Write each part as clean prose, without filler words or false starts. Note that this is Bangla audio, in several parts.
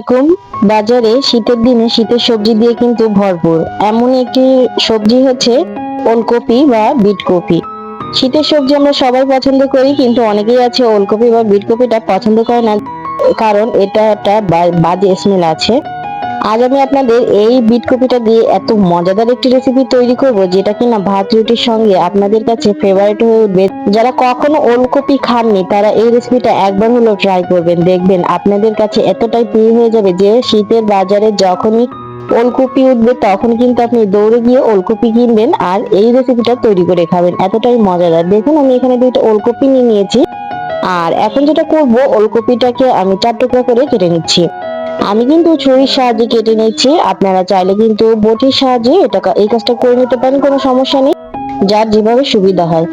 আলাইকুম। বাজারে শীতের দিনে শীতের সবজি দিয়ে কিন্তু ভরপুর এমন একটি সবজি হচ্ছে ওলকপি বা বিটকপি। শীতের সবজি আমরা সবাই পছন্দ করি, কিন্তু অনেকেই আছে ওলকপি বা বিটকপিটা পছন্দ করে না, কারণ এটা একটা বাজে স্মেল আছে। আজ আমি আপনাদের এই বিট কপিটা দিয়ে এত মজাদার একটি রেসিপি তৈরি করব, যেটা কিনা ভাত রুটির সঙ্গে আপনাদের কাছে ফেভারিট হয়ে উঠবে। যারা কখনো ওলকপি খাননি তারা এই রেসিপিটা একবার হলেও ট্রাই করবেন, দেখবেন আপনাদের কাছে এতটাই প্রিয় হয়ে যাবে যে শীতের বাজারে যখনই ওলকপি উঠবে তখন কিন্তু আপনি দৌড়ে গিয়ে ওলকপি কিনবেন আর এই রেসিপিটা তৈরি করে খাবেন। এতটাই মজাদার। দেখুন আমি এখানে দুইটা ওলকপি নিয়ে নিয়েছি। আর এখন যেটা করব, ওলকপিটাকে আমি 4 টুকরা করে কেটে নিচ্ছি। আমি কিন্তু ছুরির সাহায্যে কেটে নিচ্ছি, আপনারা চাইলে কিন্তু বটির সাহায্যে এই কাজটা করে নিতে পারেন, কোনো সমস্যা নেই, যার যেভাবে সুবিধা হয়।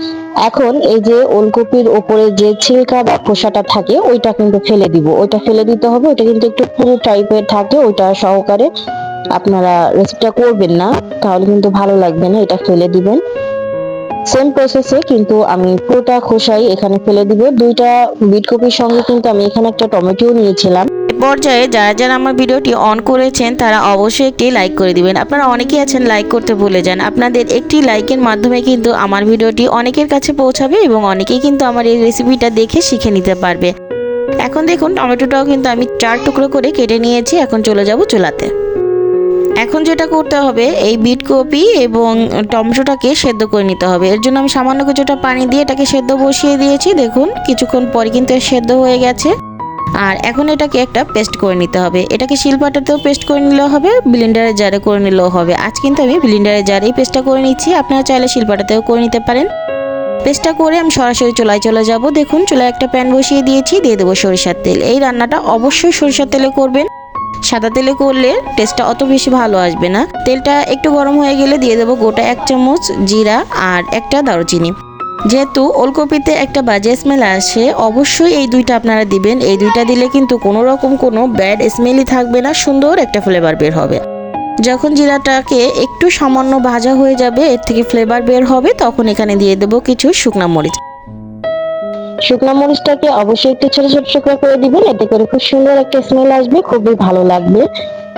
এখন এই যে ওলকপির উপরে যে ছিলকা বা খোসাটা থাকে ওইটা কিন্তু ফেলে দিব, ওইটা ফেলে দিতে হবে। ওইটা কিন্তু একটু পুরো টাইপের থাকে, ওইটা সহকারে আপনারা রেসিপিটা করবেন না, তাহলে কিন্তু ভালো লাগবে না, এটা ফেলে দিবেন। সেম প্রসেসে কিন্তু আমি পুরোটা খোসাই এখানে ফেলে দিব। দুইটা বিটকপির সঙ্গে কিন্তু আমি এখানে একটা টমেটো নিয়েছিলাম। পর্যায়ে যারা যারা আমার ভিডিওটি অন করেছেন তারা অবশ্যই একটি লাইক করে দিবেন। আপনারা অনেকেই আছেন লাইক করতে ভুলে যান। আপনাদের একটি লাইকের মাধ্যমে কিন্তু আমার ভিডিওটি অনেকের কাছে পৌঁছাবে এবং অনেকেই কিন্তু আমার এই রেসিপিটা দেখে শিখে নিতে পারবে। এখন দেখুন টমেটোটাও কিন্তু আমি 4 টুকরো করে কেটে নিয়েছি। এখন চলে যাব চুলাতে। এখন যেটা করতে হবে, এই বিট কপি এবং টমেটোটাকে সেদ্ধ করে নিতে হবে। এর জন্য আমি সামান্য কিছুটা পানি দিয়ে এটাকে সেদ্ধ বসিয়ে দিয়েছি। দেখুন কিছুক্ষণ পরে কিন্তু সেদ্ধ হয়ে গেছে। আর এখন এটাকে একটা পেস্ট করে নিতে হবে। এটাকে শিলপাটাতেও পেস্ট করে নিলেও হবে, ব্লেন্ডারের জারে করে নিলেও হবে। আজ কিন্তু আমি ব্লেন্ডারের জারেই পেস্টটা করে নিচ্ছি, আপনারা চাইলে শিলপাটাতেও করে নিতে পারেন। পেস্টটা করে আমি সরাসরি চুলায় চলে যাব। দেখুন চুলায় একটা প্যান বসিয়ে দিয়েছি, দিয়ে দেবো সরিষার তেল। এই রান্নাটা অবশ্যই সরিষার তেলে করবেন, সাদা তেলে করলে টেস্টটা অত বেশি ভালো আসবে না। তেলটা একটু গরম হয়ে গেলে দিয়ে দেবো গোটা 1 চামচ জিরা আর একটা দারুচিনি। যেহেতু ওলকপিতে একটা বাজে স্মেল আসে, অবশ্যই এই দুইটা আপনারা দিবেন। এই দুইটা দিলে কিন্তু কোনো রকম কোনো ব্যাড স্মেলই থাকবে না, সুন্দর একটা ফ্লেভার বের হবে। যখন জিরাটাকে একটু সামান্য ভাজা হয়ে যাবে, এর থেকে ফ্লেভার বের হবে, তখন এখানে দিয়ে দেবো কিছু শুকনা মরিচ। শুকনা মরিচটাকে অবশ্যই একটু ছোট ছোট টুকরা করে দিবেন, এতে করে খুব সুন্দর একটা স্মেল আসবে, খুবই ভালো লাগবে।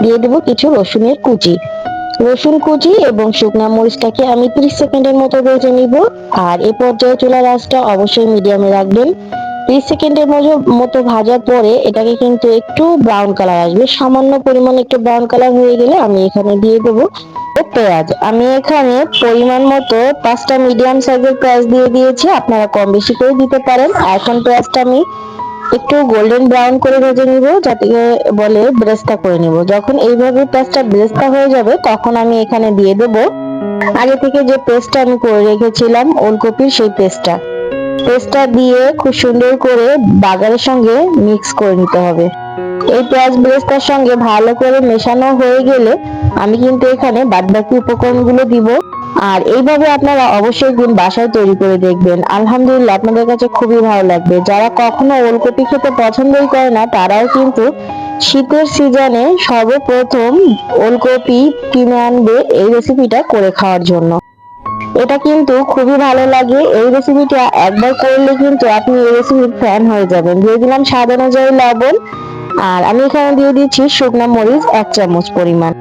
দিয়ে দেবো কিছু রসুনের কুচি। রসুন কুচি এবং শুকনা মরিচটাকে আমি 30 সেকেন্ডের মতো ভেজে নিব। আর এই পর্যায়ে চুলার আঁচটা অবশ্যই মিডিয়ামে রাখবেন। 30 সেকেন্ডের মতো ভাজার পরে এটাকে কিন্তু একটু ব্রাউন কালার আসবে, সামান্য পরিমাণে একটু ব্রাউন কালার হয়ে গেলে আমি এখানে দিয়ে দেবো পেঁয়াজ। আমি এখানে পরিমাণ মতো 5টা মিডিয়াম সাইজের পেঁয়াজ দিয়ে দিয়েছি, আপনারা কম বেশি করে দিতে পারেন। এখন পেঁয়াজটা আমি একটু গোল্ডেন ব্রাউন করে ভেজে নিব, যাতে বলে ব্রেস্তা করে নিব। যখন এইভাবে পেঁয়াজটা ব্রেস্তা হয়ে যাবে তখন আমি এখানে দিয়ে দেব আগে থেকে যে পেস্টটা আমি করে রেখেছিলাম ওলকপির, সেই পেস্টটা দিয়ে খুব সুন্দর করে বাগারের সঙ্গে মিক্স করে নিতে হবে। এই পেঁয়াজ ব্রেস্তার সঙ্গে ভালো করে মেশানো হয়ে গেলে আমি কিন্তু এখানে বাদবাকি উপকরণগুলো দিব। আর এইভাবে আপনারা অবশ্যই বাসায় তৈরি করে দেখবেন, আলহামদুলিল্লাহ আপনাদের কাছে খুবই ভালো লাগবে। যারা কখনো ওলকপি খেতে পছন্দই করে না তারাও কিন্তু শীতের সিজনে সর্বপ্রথম ওলকপি কিনে আনবে এই রেসিপিটা করে খাওয়ার জন্য। এটা কিন্তু খুবই ভালো লাগে। এই রেসিপিটা একবার করলে কিন্তু আপনি এই রেসিপির ফ্যান হয়ে যাবেন। দিয়ে দিলাম স্বাদ অনুযায়ী লবণ, আর আমি এখানে দিয়ে দিচ্ছি শুকনা মরিচ 1 চামচ পরিমাণ।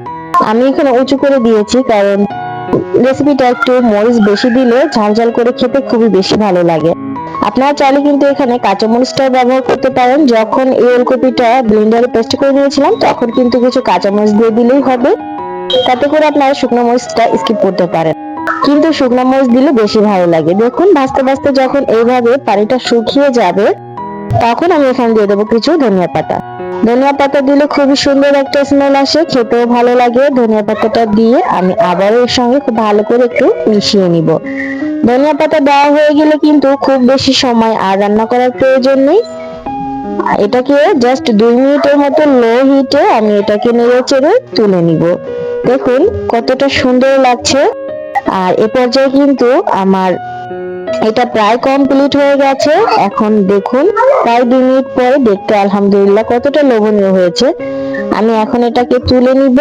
আমি এখানে উঁচু করে দিয়েছি, কারণ রেসিপিটা একটু মরিচ বেশি দিলে ঝাল ঝাল করে খেতে খুবই বেশি ভালো লাগে। আপনারা চাইলে কিন্তু এখানে কাঁচা মরিচটা ব্যবহার করতে পারেন। যখন এই ওলকপিটা ব্লেন্ডারে পেস্ট করে নিয়েছিলাম তখন কিন্তু কিছু কাঁচা মরিচ দিয়ে দিলেই হবে, তাতে করে আপনারা শুকনো মরিচটা স্কিপ করতে পারেন, কিন্তু শুকনো মরিচ দিলে বেশি ভালো লাগে। দেখুন ভাজতে ভাজতে যখন এইভাবে পানিটা শুকিয়ে যাবে তখন আমি এখানে দিয়ে দেবো কিছু ধনিয়া পাতা। ধনিয়া পাতা দিলে খুবই সুন্দর একটা স্মেল আসে, খেতেও ভালো লাগে। ধনিয়া পাতাটা দিয়ে আমি আবারও এর সঙ্গে খুব ভালো করে একটু মিশিয়ে নিব। ধনিয়া পাতা দেওয়া হয়ে গেলে কিন্তু খুব বেশি সময় আর রান্না করার প্রয়োজন নেই। এটাকে জাস্ট 2 মিনিটের মতো লো হিটে আমি এটাকে নেড়ে চেড়ে তুলে নিব। দেখুন কতটা সুন্দর লাগছে। আর এ পর্যায়ে কিন্তু আমার এটা প্রায় কমপ্লিট হয়ে গেছে। এখন দেখুন প্রায় 2 মিনিট পরে দেখতে আলহামদুলিল্লাহ কতটা লোভনীয় হয়েছে। আমি এখন এটাকে তুলে নিব,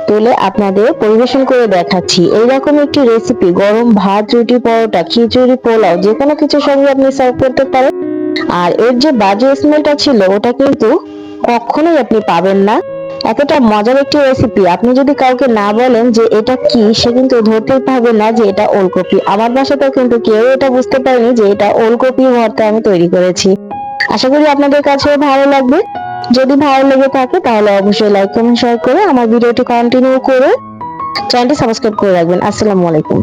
তুলে আপনাদের পরিবেশন করে দেখাচ্ছি। এইরকম একটি রেসিপি গরম ভাত, রুটি, পরোটা, খিচুড়ি, পোলাও যে কোনো কিছুর সঙ্গে আপনি সার্ভ করতে পারেন। আর এর যে বাজে স্মেলটা ছিল ওটা কিন্তু কখনোই আপনি পাবেন না। এতটা মজার একটি রেসিপি, আপনি যদি কাউকে না বলেন যে এটা কি, সে কিন্তু ধরতেই পারবে না যে এটা ওলকপি। আমার বাসাতেও কিন্তু কেউ এটা বুঝতে পারেনি যে এটা ওলকপি ভর্তা আমি তৈরি করেছি। আশা করি আপনাদের কাছেও ভালো লাগবে। যদি ভালো লেগে থাকে তাহলে অবশ্যই লাইক কমেন্ট শেয়ার করে আমার ভিডিওটি কন্টিনিউ করে চ্যানেলটি সাবস্ক্রাইব করে রাখবেন। আসসালামু আলাইকুম।